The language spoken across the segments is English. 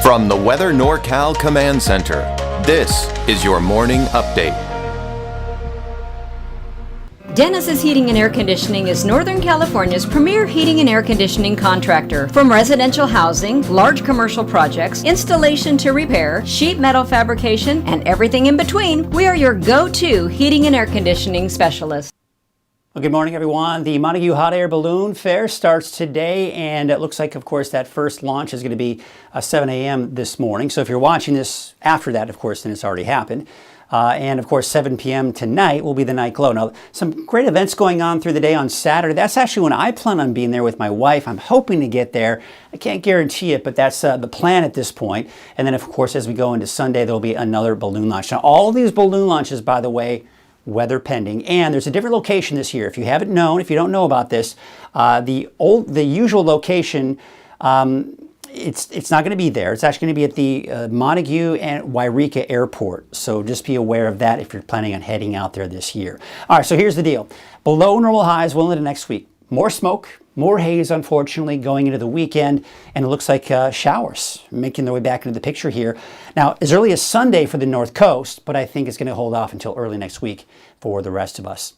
From the Weather NorCal Command Center, this is your morning update. Dennis's Heating and Air Conditioning is Northern California's premier heating and air conditioning contractor. From residential housing, large commercial projects, installation to repair, sheet metal fabrication, and everything in between, we are your go-to heating and air conditioning specialist. Well, good morning, everyone. The Montague Hot Air Balloon Fair starts today, and it looks like, of course, that first launch is going to be 7 a.m. this morning. So if you're watching this after that, of course, then it's already happened. And of course, 7 p.m. tonight will be the night glow. Now, some great events going on through the day on Saturday. That's actually when I plan on being there with my wife. I'm hoping to get there. I can't guarantee it, but that's the plan at this point. And then, of course, as we go into Sunday, there'll be another balloon launch. Now, all of these balloon launches, by the way, weather pending, and there's a different location this year. If you haven't known, if you don't know about this, the usual location, it's not going to be there. It's actually going to be at the Montague and Wairika Airport. So just be aware of that if you're planning on heading out there this year. All right, so here's the deal. Below normal highs well into next week. More smoke, more haze, unfortunately, going into the weekend, and it looks like showers making their way back into the picture here. Now, as early as Sunday for the North Coast, but I think it's going to hold off until early next week for the rest of us.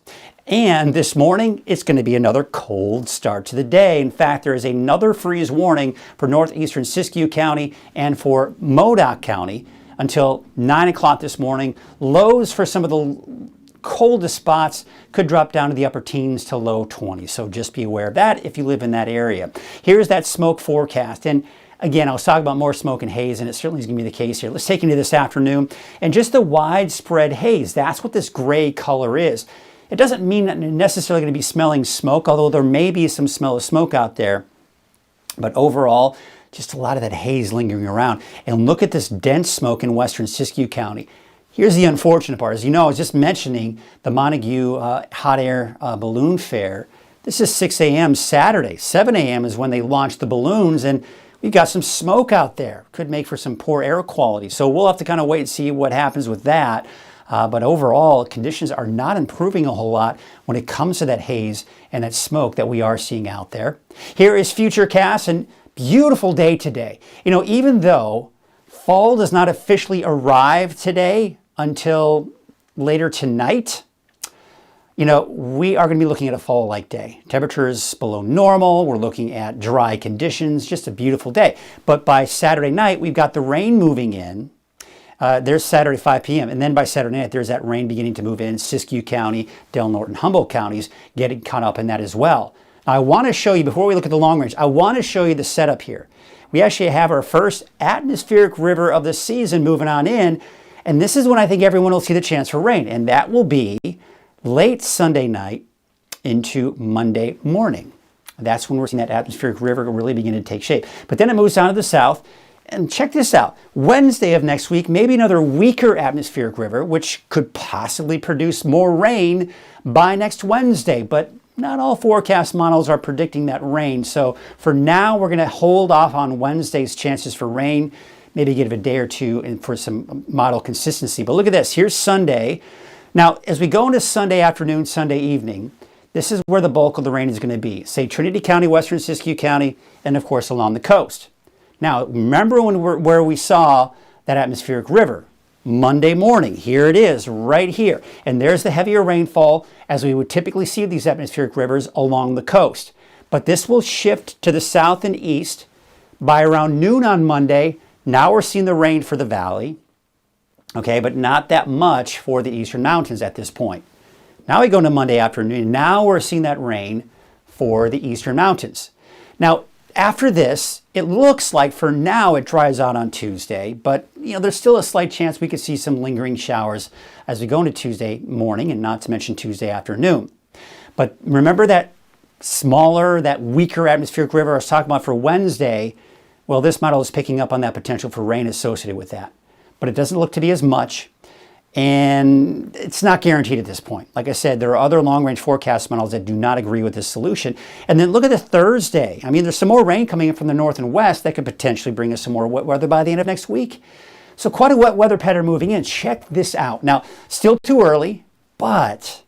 And this morning, it's going to be another cold start to the day. In fact, there is another freeze warning for northeastern Siskiyou County and for Modoc County until 9 o'clock this morning. Lows for some of the coldest spots could drop down to the upper teens to low 20s. So just be aware of that if you live in that area. Here's that smoke forecast. And again, I was talking about more smoke and haze, and it certainly is going to be the case here. Let's take into this afternoon. And just the widespread haze, that's what this gray color is. It doesn't mean that you're necessarily going to be smelling smoke, although there may be some smell of smoke out there. But overall, just a lot of that haze lingering around. And look at this dense smoke in western Siskiyou County. Here's the unfortunate part. As you know, I was just mentioning the Montague Hot Air Balloon Fair. This is 6 a.m. Saturday. 7 a.m. is when they launch the balloons, and we've got some smoke out there. Could make for some poor air quality. So we'll have to kind of wait and see what happens with that. But overall, conditions are not improving a whole lot when it comes to that haze and that smoke that we are seeing out there. Here is Futurecast, and beautiful day today. You know, even though fall does not officially arrive today until later tonight, you know, we are going to be looking at a fall-like day. Temperatures below normal. We're looking at dry conditions. Just a beautiful day. But by Saturday night, we've got the rain moving in. There's Saturday 5 p.m. And then by Saturday night, there's that rain beginning to move in. Siskiyou County, Del Norte, and Humboldt counties getting caught up in that as well. Now, I want to show you, before we look at the long range, I want to show you the setup here. We actually have our first atmospheric river of the season moving on in. And this is when I think everyone will see the chance for rain. And that will be late Sunday night into Monday morning. That's when we're seeing that atmospheric river really begin to take shape. But then it moves down to the south. And check this out. Wednesday of next week, maybe another weaker atmospheric river, which could possibly produce more rain by next Wednesday. But not all forecast models are predicting that rain. So for now, we're going to hold off on Wednesday's chances for rain. Maybe give it a day or two and for some model consistency. But look at this. Here's Sunday. Now, as we go into Sunday afternoon, Sunday evening, this is where the bulk of the rain is going to be. Say Trinity County, western Siskiyou County, and of course along the coast. Now, remember where we saw that atmospheric river? Monday morning. Here it is, right here. And there's the heavier rainfall as we would typically see these atmospheric rivers along the coast. But this will shift to the south and east by around noon on Monday. Now we're seeing the rain for the valley, okay, but not that much for the eastern mountains at this point. Now we go into Monday afternoon. Now we're seeing that rain for the eastern mountains. Now, after this, it looks like for now it dries out on Tuesday, but you know there's still a slight chance we could see some lingering showers as we go into Tuesday morning, and not to mention Tuesday afternoon. But remember that smaller, that weaker atmospheric river I was talking about for Wednesday. Well, this model is picking up on that potential for rain associated with that. But it doesn't look to be as much, and it's not guaranteed at this point. Like I said, there are other long-range forecast models that do not agree with this solution. And then look at the Thursday. I mean, there's some more rain coming in from the north and west that could potentially bring us some more wet weather by the end of next week. So quite a wet weather pattern moving in. Check this out. Now, still too early, but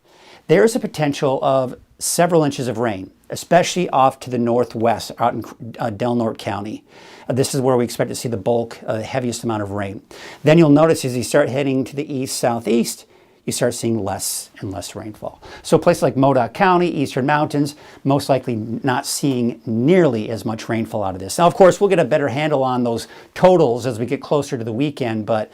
there's a potential of several inches of rain. especially off to the northwest out in Del Norte County. This is where we expect to see the bulk, the heaviest amount of rain. Then you'll notice as you start heading to the east-southeast, you start seeing less and less rainfall. So places like Modoc County, Eastern Mountains, most likely not seeing nearly as much rainfall out of this. Now, of course, we'll get a better handle on those totals as we get closer to the weekend, but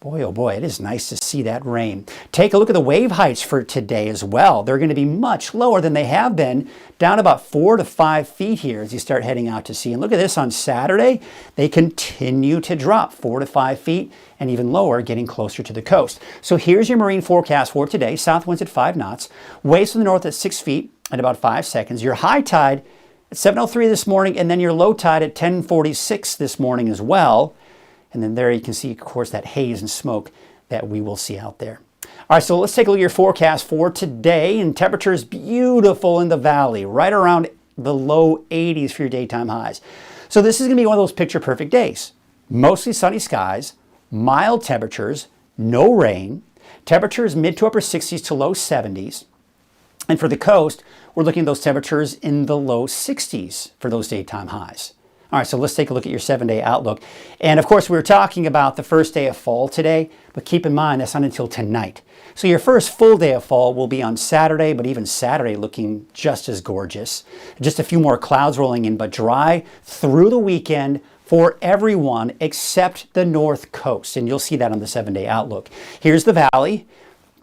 boy, oh boy, it is nice to see that rain. Take a look at the wave heights for today as well. They're going to be much lower than they have been, down about 4 to 5 feet here as you start heading out to sea. And look at this on Saturday. They continue to drop 4 to 5 feet and even lower, getting closer to the coast. So here's your marine forecast for today. South winds at 5 knots, waves from the north at 6 feet at about 5 seconds. Your high tide at 7:03 this morning, and then your low tide at 10:46 this morning as well. And then there you can see, of course, that haze and smoke that we will see out there. All right, so let's take a look at your forecast for today. And temperature is beautiful in the valley, right around the low 80s for your daytime highs. So this is going to be one of those picture-perfect days. Mostly sunny skies, mild temperatures, no rain. Temperatures mid to upper 60s to low 70s. And for the coast, we're looking at those temperatures in the low 60s for those daytime highs. All right, so let's take a look at your 7-day outlook. And of course, we were talking about the first day of fall today, but keep in mind that's not until tonight. So your first full day of fall will be on Saturday, but even Saturday looking just as gorgeous. Just a few more clouds rolling in, but dry through the weekend for everyone except the north coast. And you'll see that on the 7-day outlook. Here's the valley.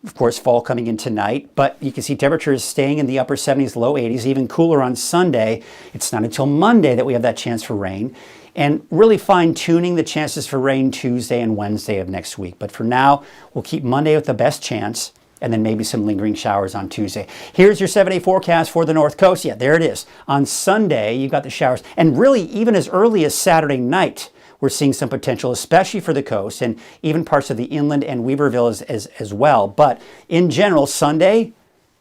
Of course, fall coming in tonight, but you can see temperatures staying in the upper 70s, low 80s, even cooler on Sunday. It's not until Monday that we have that chance for rain, and really fine-tuning the chances for rain Tuesday and Wednesday of next week. But for now, we'll keep Monday with the best chance, and then maybe some lingering showers on Tuesday. Here's your 7-day forecast for the North Coast. Yeah, there it is. On Sunday, you've got the showers, and really even as early as Saturday night, we're seeing some potential, especially for the coast and even parts of the inland and Weaverville as well. But in general, Sunday,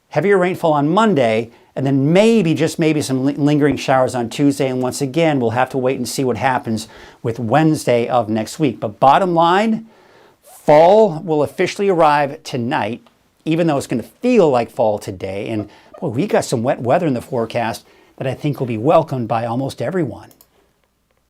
heavier rainfall on Monday, and then maybe, just maybe, some lingering showers on Tuesday. And once again, we'll have to wait and see what happens with Wednesday of next week. But bottom line, fall will officially arrive tonight, even though it's going to feel like fall today. And boy, we got some wet weather in the forecast that I think will be welcomed by almost everyone.